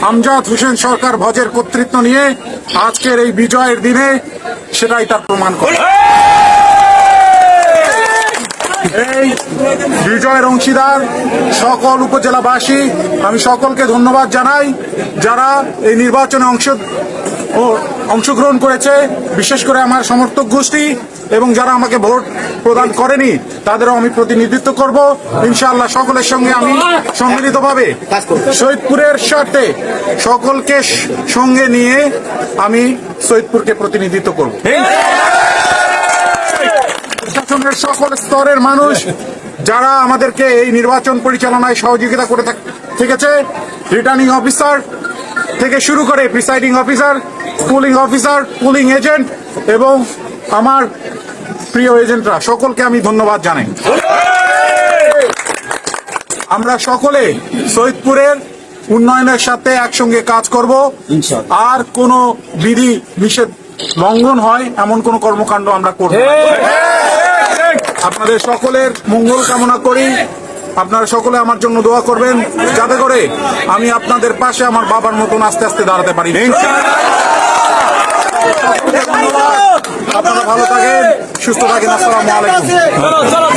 আমজাদ হোসেন সরকার ভোজের কর্তৃত্ব নিয়ে আজকের এই বিজয়ের দিনে সেটাই তার প্রমাণ করে। এই বিজয়ের অংশীদার সকল উপজেলাবাসী, আমি সকলকে ধন্যবাদ জানাই যারা এই নির্বাচনে অংশগ্রহণ করেছে, বিশেষ করে আমার সমর্থক গোষ্ঠী এবং যারা আমাকে ভোট প্রদান করেনি তাদেরও আমি প্রতিনিধিত্ব করব ইনশাআল্লাহ। সকলের সঙ্গে আমি সম্মিলিতভাবে শহীদপুরের স্বার্থে সকলকে সঙ্গে নিয়ে আমি শহীদপুরকে প্রতিনিধিত্ব করব। প্রশাসনের সকল স্তরের মানুষ যারা আমাদেরকে এই নির্বাচন পরিচালনায় সহযোগিতা করে থেকেছে, রিটার্নিং অফিসার থেকে শুরু করে প্রিসাইডিং অফিসার, পুলিং এজেন্ট এবং আমার প্রিয় এজেন্টরা, সকলকে আমি ধন্যবাদ জানাই। আমরা সকলে শহীদপুরের উন্নয়নের সাথে একসঙ্গে কাজ করব। আর কোনো বিধি নিষেধ লঙ্ঘন হয় এমন কোনো কর্মকাণ্ড আমরা করব না। আপনাদের সকলের মঙ্গল কামনা করি। আপনারা সকলে আমার জন্য দোয়া করবেন যাতে করে আমি আপনাদের পাশে আমার বাবার মতন আস্তে আস্তে দাঁড়াতে পারি। আপনারা ভালো থাকেন, সুস্থ থাকেন। আসসালামু আলাইকুম।